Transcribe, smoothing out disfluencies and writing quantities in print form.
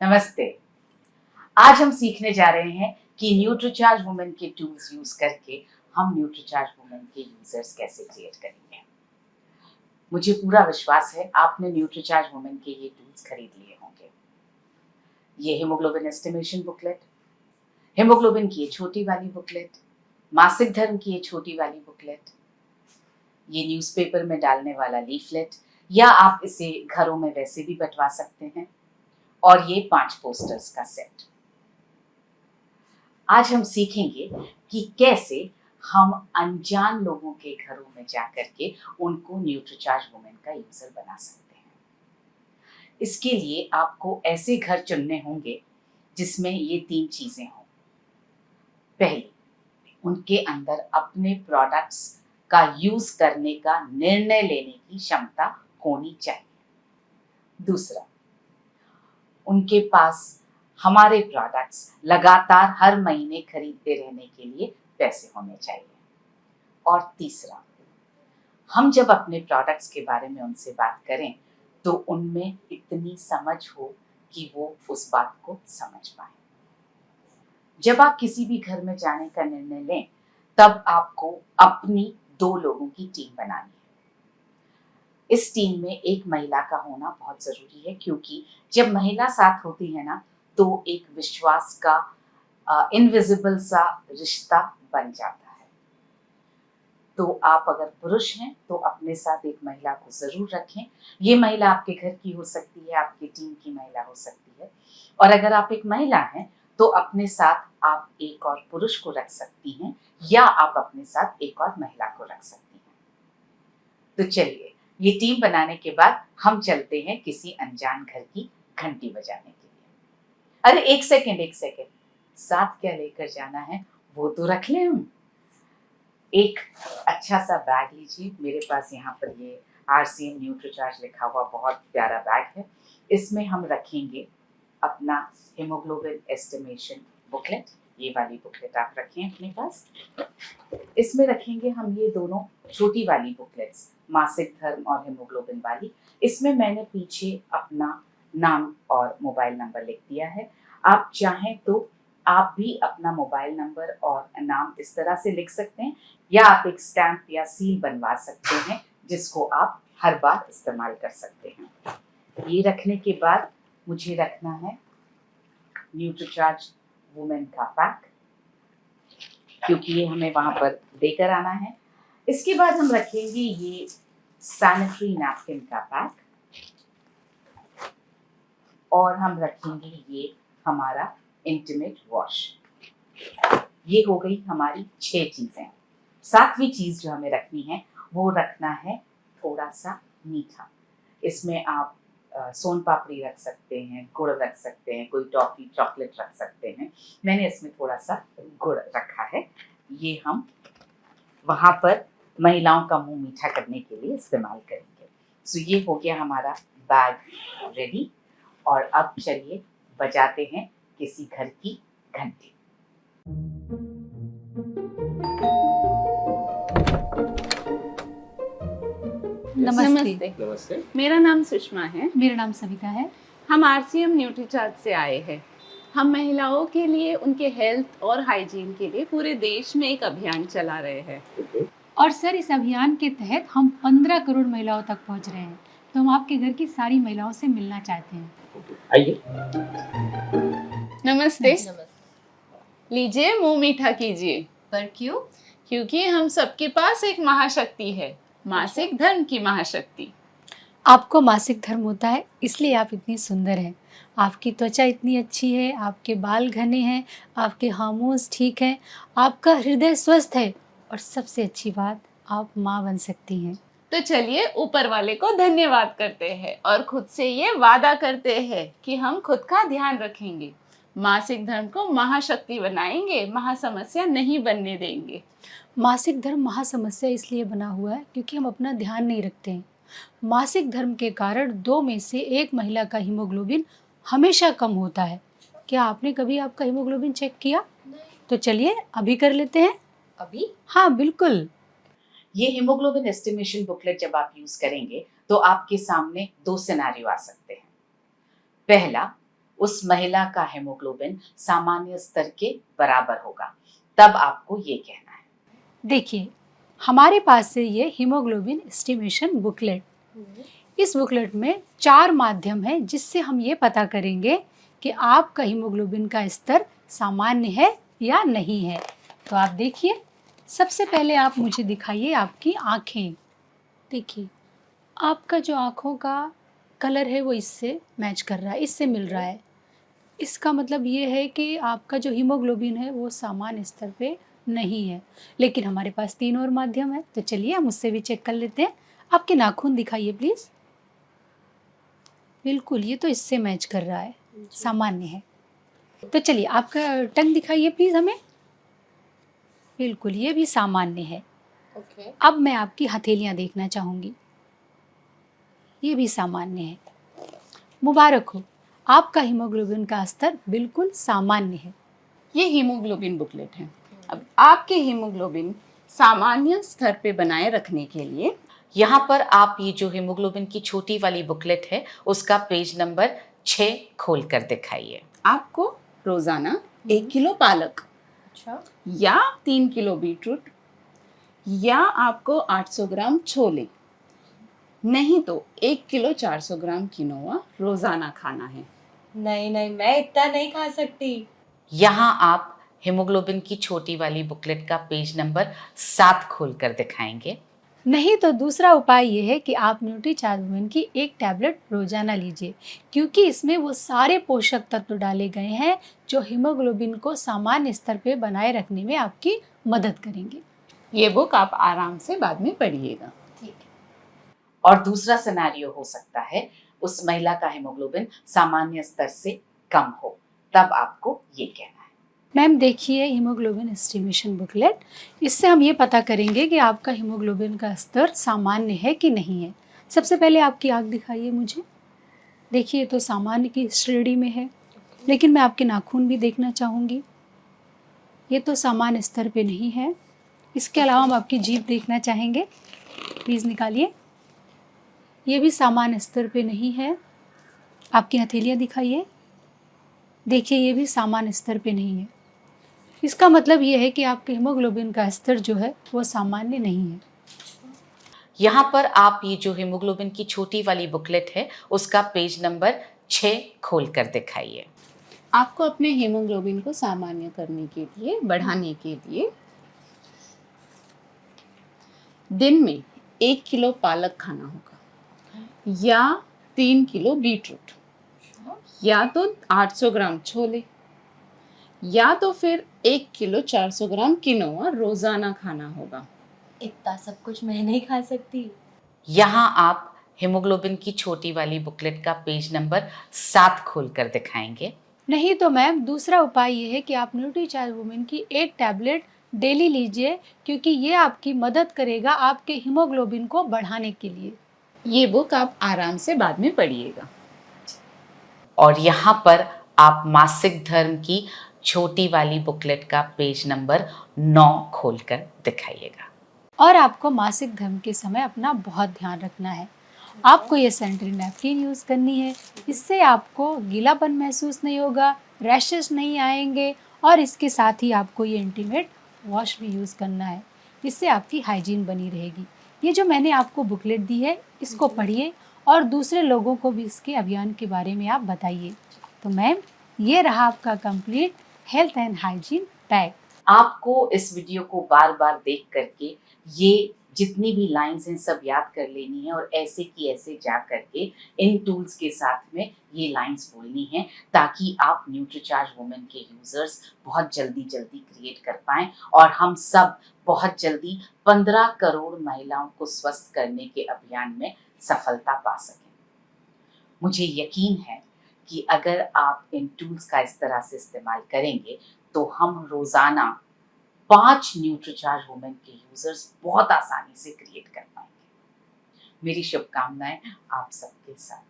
नमस्ते। आज हम सीखने जा रहे हैं कि न्यूट्रीचार्ज वुमेन के टूल्स यूज करके हम न्यूट्रीचार्ज वुमेन के यूजर्स कैसे क्रिएट करेंगे। मुझे पूरा विश्वास है आपने न्यूट्रीचार्ज वुमेन के ये टूल्स खरीद लिए होंगे। ये हीमोग्लोबिन एस्टिमेशन बुकलेट, हीमोग्लोबिन की ये छोटी वाली बुकलेट, मासिक धर्म की ये छोटी वाली बुकलेट, ये न्यूज़पेपर में डालने वाला लीफलेट, या आप इसे घरों में वैसे भी बंटवा सकते हैं, और ये 5 पोस्टर्स का सेट। आज हम सीखेंगे कि कैसे हम अनजान लोगों के घरों में जाकर के उनको न्यूट्रीचार्ज वुमेन का यूजर बना सकते हैं। इसके लिए आपको ऐसे घर चुनने होंगे जिसमें ये 3 चीजें हों। पहली, उनके अंदर अपने प्रोडक्ट्स का यूज करने का निर्णय लेने की क्षमता होनी चाहिए। दूसरा, उनके पास हमारे प्रोडक्ट्स लगातार हर महीने खरीदते रहने के लिए पैसे होने चाहिए। और तीसरा, हम जब अपने प्रोडक्ट्स के बारे में उनसे बात करें तो उनमें इतनी समझ हो कि वो उस बात को समझ पाए। जब आप किसी भी घर में जाने का निर्णय लें तब आपको अपनी 2 लोगों की टीम बनानी है। इस टीम में एक महिला का होना बहुत जरूरी है, क्योंकि जब महिला साथ होती है ना तो एक विश्वास का इनविजिबल सा रिश्ता बन जाता है। तो आप अगर पुरुष हैं तो अपने साथ एक महिला को जरूर रखें। ये महिला आपके घर की हो सकती है, आपकी टीम की महिला हो सकती है। और अगर आप एक महिला हैं तो अपने साथ आप एक और पुरुष को रख सकती हैं, या आप अपने साथ एक और महिला को रख सकती हैं। तो चलिए, ये टीम बनाने के बाद हम चलते हैं किसी अनजान घर की घंटी बजाने के लिए। अरे एक सेकेंड, साथ क्या लेकर जाना है वो तो रख लें हम। एक अच्छा सा बैग लीजिए। मेरे पास यहाँ पर ये RCM न्यूट्रीचार्ज लिखा हुआ बहुत प्यारा बैग है। इसमें हम रखेंगे अपना हीमोग्लोबिन एस्टिमेशन बुकलेट। ये वाली बुकलेट आप रखें अपने पास। इसमें रखेंगे हम ये दोनों छोटी वाली बुकलेट्स, मासिक धर्म और हीमोग्लोबिन वाली। इसमें मैंने पीछे अपना नाम और मोबाइल नंबर लिख दिया है। आप चाहें तो आप भी अपना मोबाइल नंबर और नाम इस तरह से लिख सकते हैं, या आप एक स्टैम्प या सील बनवा सकते हैं जिसको आप हर बार इस्तेमाल कर सकते हैं। ये रखने के बाद मुझे रखना है न्यूट्रीचार्ज वुमेन का पैक, क्योंकि ये हमें वहां पर देकर आना है। इसके बाद हम रखेंगे ये सैनिटरी नैपकिन का पैक, और हम रखेंगे ये हमारा इंटीमेट वॉश। ये हो गई हमारी 6 चीजें। 7वीं चीज जो हमें रखनी है वो रखना है थोड़ा सा मीठा। इसमें आप सोन पापड़ी रख सकते हैं, गुड़ रख सकते हैं, कोई टॉफी चॉकलेट रख सकते हैं। मैंने इसमें थोड़ा सा गुड़ रखा है। ये हम वहां पर महिलाओं का मुंह मीठा करने के लिए इस्तेमाल करेंगे। सो ये हो गया हमारा बैग रेडी। और अब चलिए बजाते हैं किसी घर की घंटी। नमस्ते। नमस्ते। मेरा नाम सुषमा है। मेरा नाम सविता है। हम RCM न्यूट्रीचार्ज से आए हैं। हम महिलाओं के लिए उनके हेल्थ और हाइजीन के लिए पूरे देश में एक अभियान चला रहे हैं। और सर, इस अभियान के तहत हम 15 करोड़ महिलाओं तक पहुंच रहे हैं। तो हम आपके घर की सारी महिलाओं से मिलना चाहते हैं। आइए। नमस्ते। लीजिए, मुंह मीठा कीजिए। पर क्यों? क्योंकि हम सबके पास एक महाशक्ति है, मासिक धर्म की महाशक्ति। आपको मासिक धर्म होता है, इसलिए आप इतनी सुंदर हैं। आपकी त्वचा इतनी अच्छी है, आपके बाल घने हैं, आपके हार्मोन्स ठीक हैं, आपका हृदय स्वस्थ है, और सबसे अच्छी बात, आप माँ बन सकती हैं। तो चलिए ऊपर वाले को धन्यवाद करते हैं और खुद से ये वादा करते हैं कि हम खुद का ध्यान रखेंगे, मासिक धर्म को महाशक्ति बनाएंगे, महासमस्या नहीं बनने देंगे। मासिक धर्म महासमस्या इसलिए बना हुआ है क्योंकि हम अपना ध्यान नहीं रखते हैं। मासिक धर्म के कारण 2 में से 1 महिला का हीमोग्लोबिन हमेशा कम होता है। क्या आपने कभी आपका हीमोग्लोबिन चेक किया? तो चलिए अभी कर लेते हैं। अभी? हाँ बिल्कुल। ये हीमोग्लोबिन एस्टिमेशन बुकलेट जब आप यूज करेंगे तो आपके सामने 2 सिनेरियो आ सकते हैं। पहला, उस महिला का हेमोग्लोबिन सामान्य स्तर के बराबर होगा, तब आपको ये कहना है। देखिए, हमारे पास से ये हीमोग्लोबिन एस्टिमेशन बुकलेट, इस बुकलेट में 4 माध्यम है जिससे हम ये पता करेंगे कि आपका हीमोग्लोबिन का स्तर सामान्य है या नहीं है। तो आप देखिए, सबसे पहले आप मुझे दिखाइए आपकी आँखें। देखिए, आपका जो आँखों का कलर है वो इससे मैच कर रहा है, इससे मिल रहा है। इसका मतलब ये है कि आपका जो हीमोग्लोबिन है वो सामान्य स्तर पे नहीं है। लेकिन हमारे पास 3 और माध्यम है, तो चलिए हम उससे भी चेक कर लेते हैं। आपके नाखून दिखाइए प्लीज़। बिल्कुल, ये तो इससे मैच कर रहा है, सामान्य है। तो चलिए आपका टंग दिखाइए प्लीज़ हमें। बिल्कुल, ये भी सामान्य है। ओके। अब मैं आपकी हथेलियाँ देखना चाहूँगी। ये भी सामान्य है। मुबारक हो, आपका हीमोग्लोबिन का स्तर बिल्कुल सामान्य है। ये हीमोग्लोबिन बुकलेट है। अब आपके हीमोग्लोबिन सामान्य स्तर पे बनाए रखने के लिए यहाँ पर आप ये जो हेमोग्लोबिन की छोटी वाली बुकलेट है उसका पेज नंबर 6 खोल कर दिखाइए। आपको रोजाना 1 किलो पालक या 3 किलो बीटरूट या आपको 800 ग्राम छोले, नहीं तो 1 किलो 400 ग्राम किनोआ रोजाना खाना है। नहीं नहीं, मैं इतना नहीं खा सकती। यहाँ आप हेमोग्लोबिन की छोटी वाली बुकलेट का पेज नंबर 7 खोल कर दिखाएंगे। नहीं तो दूसरा उपाय ये है कि आप न्यूट्रीचार्ज वुमेन की 1 टैबलेट रोजाना लीजिए, क्योंकि इसमें वो सारे पोषक तत्व डाले गए हैं जो हीमोग्लोबिन को सामान्य स्तर पे बनाए रखने में आपकी मदद करेंगे। ये बुक आप आराम से बाद में पढ़िएगा। और दूसरा सिनेरियो हो सकता है उस महिला का हेमोग्लोबिन सामान्य स्तर से कम हो, तब आपको ये कहना है। मैम देखिए, हीमोग्लोबिन एस्टिमेशन बुकलेट, इससे हम ये पता करेंगे कि आपका हीमोग्लोबिन का स्तर सामान्य है कि नहीं है। सबसे पहले आपकी आँख दिखाइए मुझे। देखिए, तो सामान्य की श्रेणी में है, लेकिन मैं आपके नाखून भी देखना चाहूँगी। ये तो सामान्य स्तर पे नहीं है। इसके अलावा हम आपकी जीभ देखना चाहेंगे। प्लीज़ निकालिए। ये भी सामान्य स्तर पे नहीं है। आपकी हथेलियाँ दिखाइए। देखिए, ये भी सामान्य स्तर पे नहीं है। इसका मतलब ये है कि आपके हीमोग्लोबिन का स्तर जो है वो सामान्य नहीं है। यहाँ पर आप ये जो हेमोग्लोबिन की छोटी वाली बुकलेट है उसका पेज नंबर 6 खोल कर दिखाइए। आपको अपने हीमोग्लोबिन को सामान्य करने के लिए, बढ़ाने के लिए दिन में 1 किलो पालक खाना होगा या 3 किलो बीटरूट या तो 800 ग्राम छोले या तो फिर 1 किलो 400 ग्राम किनोआ रोजाना खाना होगा। इतना सब कुछ मैं नहीं खा सकती। यहाँ आप हेमोग्लोबिन की छोटी वाली बुकलेट का पेज नंबर 7 खोल कर दिखाएंगे। नहीं तो मैम, दूसरा उपाय ये है कि आप न्यूट्रीचार्ज वुमेन की 1 टैबलेट डेली लीजिए, क्योंकि ये आपकी मदद करेगा आपके हीमोग्लोबिन को बढ़ाने के लिए। ये बुक आप आराम से बाद में पढ़िएगा। और यहाँ पर आप मासिक धर्म की छोटी वाली बुकलेट का पेज नंबर 9 खोल कर दिखाइएगा। और आपको मासिक धर्म के समय अपना बहुत ध्यान रखना है। आपको ये सैनिटरी नैपकिन यूज़ करनी है। इससे आपको गीलापन महसूस नहीं होगा, रैशेस नहीं आएंगे, और इसके साथ ही आपको ये इंटीमेट वॉश भी यूज़ करना है। इससे आपकी हाइजीन बनी रहेगी। ये जो मैंने आपको बुकलेट दी है, इसको पढ़िए और दूसरे लोगों को भी इसके अभियान के बारे में आप बताइए। तो मैम, ये रहा आपका complete health and hygiene pack. आपको इस वीडियो को बार बार देख करके ये जितनी भी लाइंस हैं सब याद कर लेनी है और ऐसे की ऐसे जा करके इन टूल्स के साथ में ये लाइंस बोलनी है, ताकि आप न्यूट्रीचार्ज वुमेन के यूजर्स बहुत जल्दी क्रिएट कर पाएं और हम सब बहुत जल्दी 15 करोड़ महिलाओं को स्वस्थ करने के अभियान में सफलता पा सकें। मुझे यकीन है कि अगर आप इन टूल्स का इस तरह से इस्तेमाल करेंगे तो हम रोजाना 5 न्यूट्रीचार्ज वुमेन के यूजर्स बहुत आसानी से क्रिएट कर पाएंगे। मेरी शुभकामनाएं आप सबके साथ।